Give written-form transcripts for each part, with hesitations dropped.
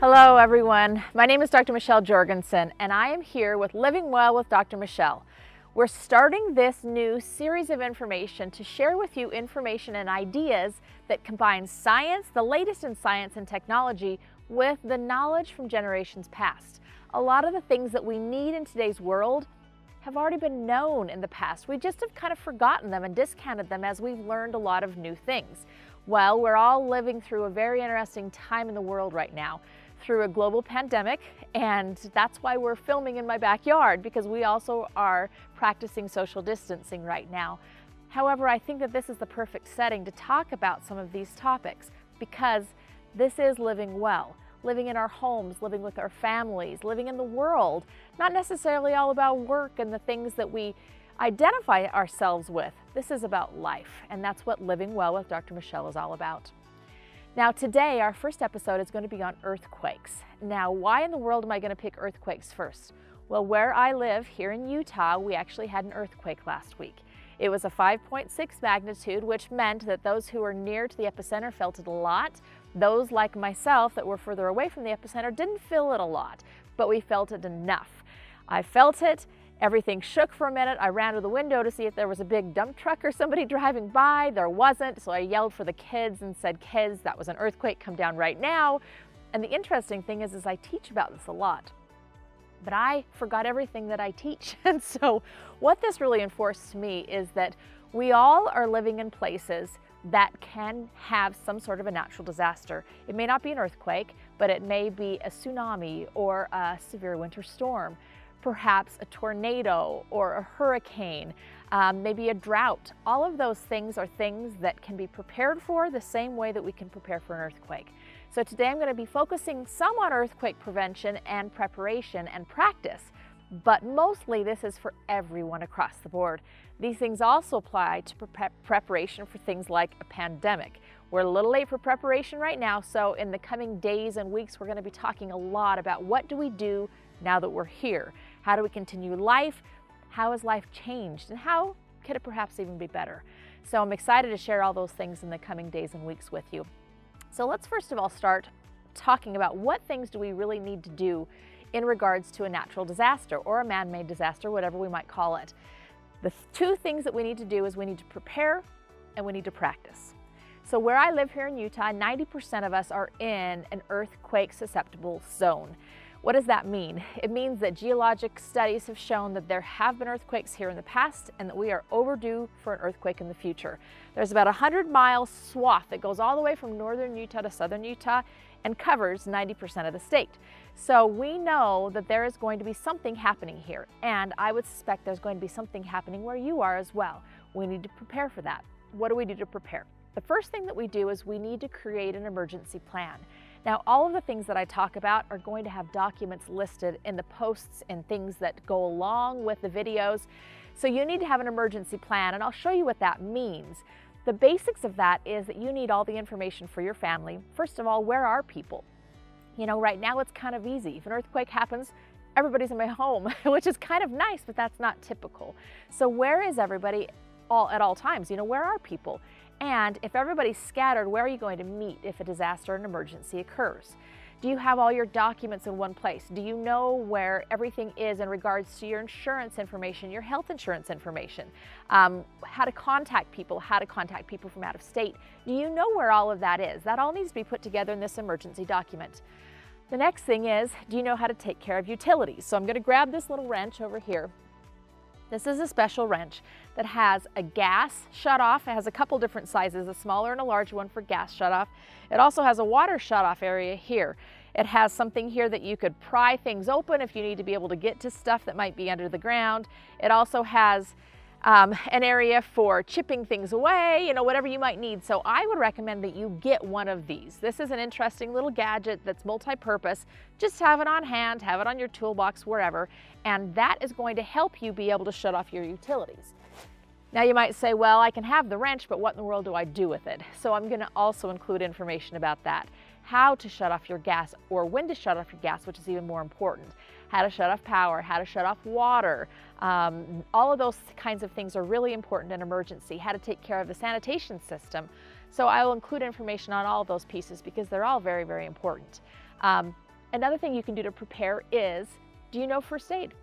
Hello everyone, my name is Dr. Michelle Jorgensen and I am here with Living Well with Dr. Michelle. We're starting this new series of information to share with you information and ideas that combine science, the latest in science and technology, with the knowledge from generations past. A lot of the things that we need in today's world have already been known in the past. We just have kind of forgotten them and discounted them as we've learned a lot of new things. Well, we're all living through a very interesting time in the world right now, through a global pandemic, and that's why we're filming in my backyard, because we also are practicing social distancing right now. However, I think that this is the perfect setting to talk about some of these topics, because this is living well. Living in our homes, living with our families, living in the world, not necessarily all about work and the things that we identify ourselves with. This is about life, and that's what Living Well with Dr. Michelle is all about. Now today, our first episode is going to be on earthquakes. Now, why in the world am I going to pick earthquakes first? Well, where I live here in Utah, we actually had an earthquake last week. It was a 5.6 magnitude, which meant that those who were near to the epicenter felt it a lot. Those like myself that were further away from the epicenter didn't feel it a lot, but we felt it enough. I felt it. Everything shook for a minute. I ran to the window to see if there was a big dump truck or somebody driving by. There wasn't, so I yelled for the kids and said, "Kids, that was an earthquake, come down right now." And the interesting thing is I teach about this a lot, but I forgot everything that I teach. And so what this really enforced to me is that we all are living in places that can have some sort of a natural disaster. It may not be an earthquake, but it may be a tsunami or a severe winter storm. Perhaps a tornado or a hurricane, maybe a drought. All of those things are things that can be prepared for the same way that we can prepare for an earthquake. So today I'm going to be focusing some on earthquake prevention and preparation and practice, but mostly this is for everyone across the board. These things also apply to preparation for things like a pandemic. We're a little late for preparation right now, so in the coming days and weeks we're going to be talking a lot about what do we do now that we're here. How do we continue life? How has life changed? And how could it perhaps even be better? So I'm excited to share all those things in the coming days and weeks with you. So let's first of all start talking about what things do we really need to do in regards to a natural disaster or a man-made disaster, whatever we might call it. The two things that we need to do is we need to prepare and we need to practice. So where I live here in Utah, 90% of us are in an earthquake susceptible zone. What does that mean? It means that geologic studies have shown that there have been earthquakes here in the past and that we are overdue for an earthquake in the future. There's about a 100-mile swath that goes all the way from northern Utah to southern Utah and covers 90% of the state. So we know that there is going to be something happening here, and I would suspect there's going to be something happening where you are as well. We need to prepare for that. What do we do to prepare? The first thing that we do is we need to create an emergency plan. Now, all of the things that I talk about are going to have documents listed in the posts and things that go along with the videos. So you need to have an emergency plan, and I'll show you what that means. The basics of that is that you need all the information for your family. First of all, where are people? You know, right now it's kind of easy. If an earthquake happens, everybody's in my home, which is kind of nice, but that's not typical. So where is everybody at all times? You know, where are people? And if everybody's scattered, where are you going to meet if a disaster or an emergency occurs? Do you have all your documents in one place? Do you know where everything is in regards to your insurance information, your health insurance information, how to contact people from out of state? Do you know where all of that is? That all needs to be put together in this emergency document. The next thing is, do you know how to take care of utilities? So I'm going to grab this little wrench over here. This is a special wrench that has a gas shutoff. It has a couple different sizes, a smaller and a large one for gas shutoff. It also has a water shutoff area here. It has something here that you could pry things open if you need to be able to get to stuff that might be under the ground. It also has an area for chipping things away, you know, whatever you might need. So I would recommend that you get one of these. This is an interesting little gadget that's multi-purpose. Just have it on hand, have it on your toolbox, wherever, and that is going to help you be able to shut off your utilities. Now you might say, well, I can have the wrench, but what in the world do I do with it? So I'm going to also include information about that. How to shut off your gas, or when to shut off your gas, which is even more important. How to shut off power, how to shut off water. All of those kinds of things are really important in emergency. How to take care of the sanitation system. So I will include information on all of those pieces because they're all very, very important. Another thing you can do to prepare is, do you know first aid?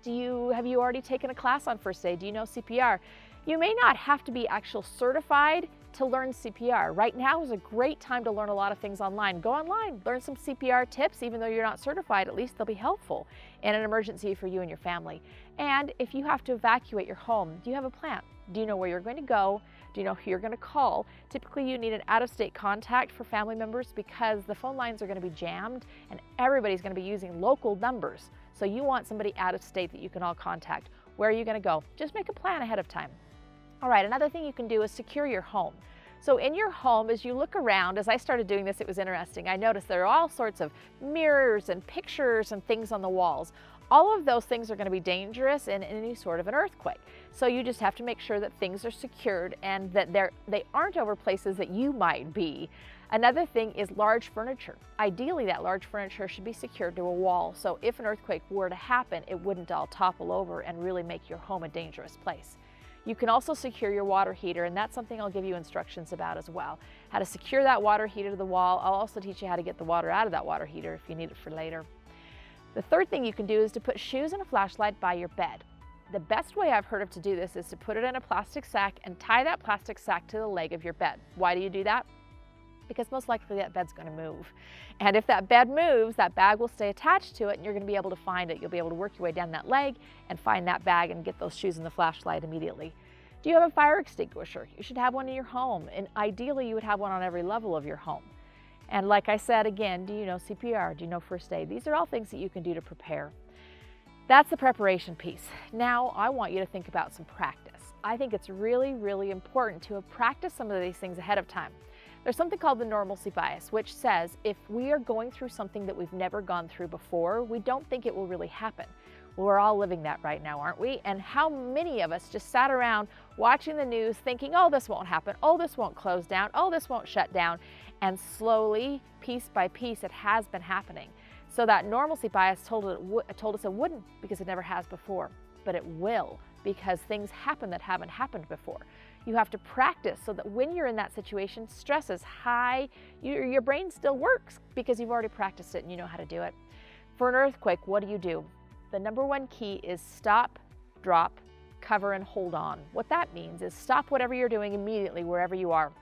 Have you already taken a class on first aid? Do you know CPR? You may not have to be actual certified to learn CPR. Right now is a great time to learn a lot of things online. Go online, learn some CPR tips. Even though you're not certified, at least they'll be helpful in an emergency for you and your family. And if you have to evacuate your home, do you have a plan? Do you know where you're going to go? Do you know who you're going to call? Typically you need an out-of-state contact for family members because the phone lines are going to be jammed and everybody's going to be using local numbers. So you want somebody out of state that you can all contact. Where are you going to go? Just make a plan ahead of time. All right, another thing you can do is secure your home. So in your home, as you look around, as I started doing this, it was interesting. I noticed there are all sorts of mirrors and pictures and things on the walls. All of those things are going to be dangerous in any sort of an earthquake. So you just have to make sure that things are secured and that they aren't over places that you might be. Another thing is large furniture. Ideally, that large furniture should be secured to a wall. So if an earthquake were to happen, it wouldn't all topple over and really make your home a dangerous place. You can also secure your water heater, and that's something I'll give you instructions about as well. How to secure that water heater to the wall. I'll also teach you how to get the water out of that water heater if you need it for later. The third thing you can do is to put shoes and a flashlight by your bed. The best way I've heard of to do this is to put it in a plastic sack and tie that plastic sack to the leg of your bed. Why do you do that? Because most likely that bed's going to move. And if that bed moves, that bag will stay attached to it and you're going to be able to find it. You'll be able to work your way down that leg and find that bag and get those shoes and the flashlight immediately. Do you have a fire extinguisher? You should have one in your home, and ideally you would have one on every level of your home. And like I said again, do you know CPR? Do you know first aid? These are all things that you can do to prepare. That's the preparation piece. Now I want you to think about some practice. I think it's really, really important to have practiced some of these things ahead of time. There's something called the normalcy bias, which says if we are going through something that we've never gone through before, we don't think it will really happen. Well, we're all living that right now, aren't we? And how many of us just sat around watching the news thinking, oh, this won't happen, oh, this won't close down, oh, this won't shut down, and slowly, piece by piece, it has been happening. So that normalcy bias told us it wouldn't because it never has before, but it will because things happen that haven't happened before. You have to practice so that when you're in that situation, stress is high, your brain still works because you've already practiced it and you know how to do it. For an earthquake, what do? The number one key is stop, drop, cover, and hold on. What that means is stop whatever you're doing immediately wherever you are.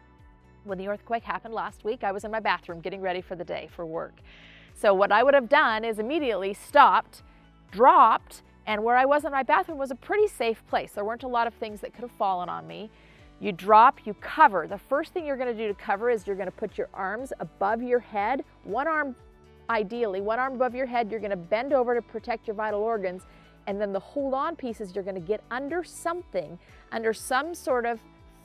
When the earthquake happened last week, I was in my bathroom getting ready for the day for work. So what I would have done is immediately stopped, dropped, and where I was in my bathroom was a pretty safe place. There weren't a lot of things that could have fallen on me. You drop, you cover. The first thing you're going to do to cover is you're going to put your arms above your head. Ideally, one arm above your head. You're going to bend over to protect your vital organs. And then the hold on pieces, you're going to get under something, under some sort of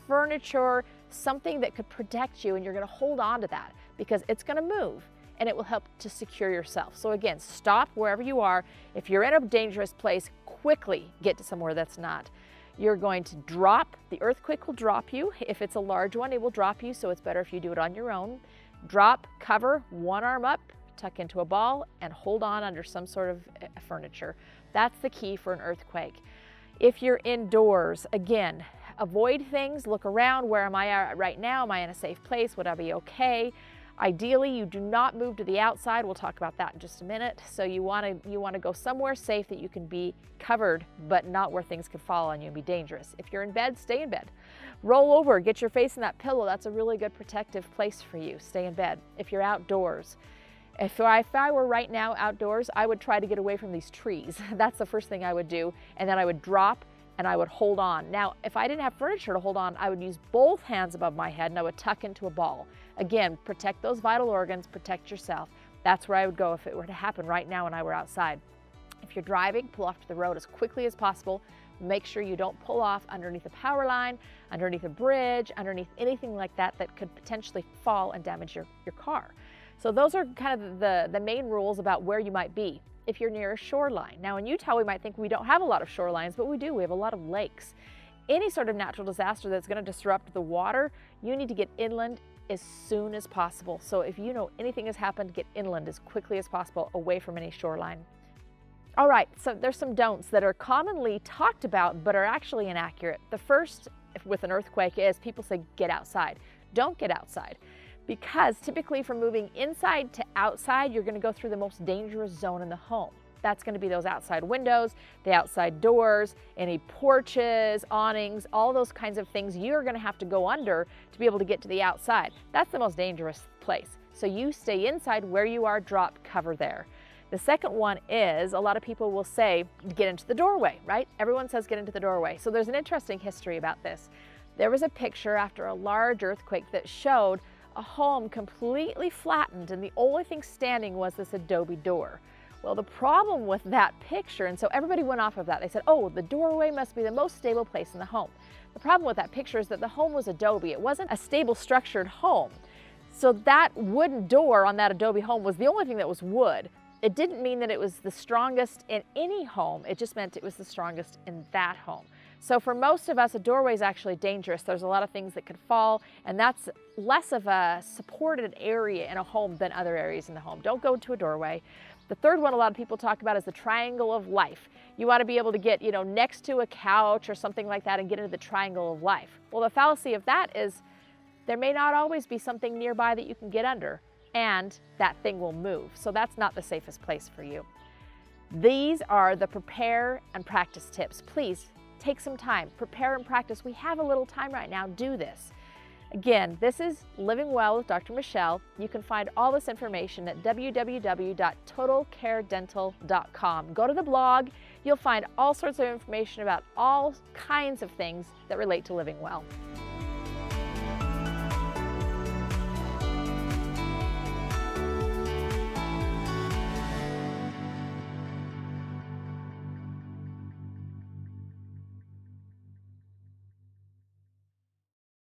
furniture, something that could protect you. And you're going to hold on to that because it's going to move and it will help to secure yourself. So again, stop wherever you are. If you're in a dangerous place, quickly get to somewhere that's not. You're going to drop. The earthquake will drop you. If it's a large one, it will drop you, so it's better if you do it on your own. Drop, cover, one arm up, tuck into a ball, and hold on under some sort of furniture. That's the key for an earthquake. If you're indoors, again, avoid things, look around. Where am I at right now? Am I in a safe place? Would I be okay? Ideally, you do not move to the outside. We'll talk about that in just a minute. So you want to go somewhere safe that you can be covered, but not where things could fall on you and be dangerous. If you're in bed, stay in bed. Roll over, get your face in that pillow. That's a really good protective place for you. Stay in bed. If you're outdoors, if I were right now outdoors, I would try to get away from these trees. That's the first thing I would do. And then I would drop and I would hold on. Now, if I didn't have furniture to hold on, I would use both hands above my head and I would tuck into a ball. Again, protect those vital organs, protect yourself. That's where I would go if it were to happen right now when I were outside. If you're driving, pull off to the road as quickly as possible. Make sure you don't pull off underneath a power line, underneath a bridge, underneath anything like that that could potentially fall and damage your car. So those are kind of the main rules about where you might be. If you're near a shoreline. Now in Utah, we might think we don't have a lot of shorelines, but we do. We have a lot of lakes. Any sort of natural disaster that's going to disrupt the water, you need to get inland as soon as possible. So if you know anything has happened, get inland as quickly as possible away from any shoreline. All right, so there's some don'ts that are commonly talked about but are actually inaccurate. The first with an earthquake is people say get outside. Don't get outside. because typically from moving inside to outside, you're going to go through the most dangerous zone in the home. That's going to be those outside windows, the outside doors, any porches, awnings, all those kinds of things you're going to have to go under to be able to get to the outside. That's the most dangerous place. So you stay inside where you are, drop cover there. The second one is, a lot of people will say, get into the doorway, right? Everyone says get into the doorway. So there's an interesting history about this. There was a picture after a large earthquake that showed a home completely flattened, and the only thing standing was this adobe door. Well, the problem with that picture, and so everybody went off of that. They said, oh, the doorway must be the most stable place in the home. The problem with that picture is that the home was adobe. It wasn't a stable structured home. So that wooden door on that adobe home was the only thing that was wood. It didn't mean that it was the strongest in any home. It just meant it was the strongest in that home. So for most of us, a doorway is actually dangerous. There's a lot of things that could fall, and that's less of a supported area in a home than other areas in the home. Don't go to a doorway. The third one a lot of people talk about is the triangle of life. You want to be able to get, next to a couch or something like that and get into the triangle of life. Well, the fallacy of that is there may not always be something nearby that you can get under, and that thing will move. So that's not the safest place for you. These are the prepare and practice tips. Please take some time, prepare and practice. We have a little time right now, do this. Again, this is Living Well with Dr. Michelle. You can find all this information at www.totalcaredental.com. Go to the blog, you'll find all sorts of information about all kinds of things that relate to living well.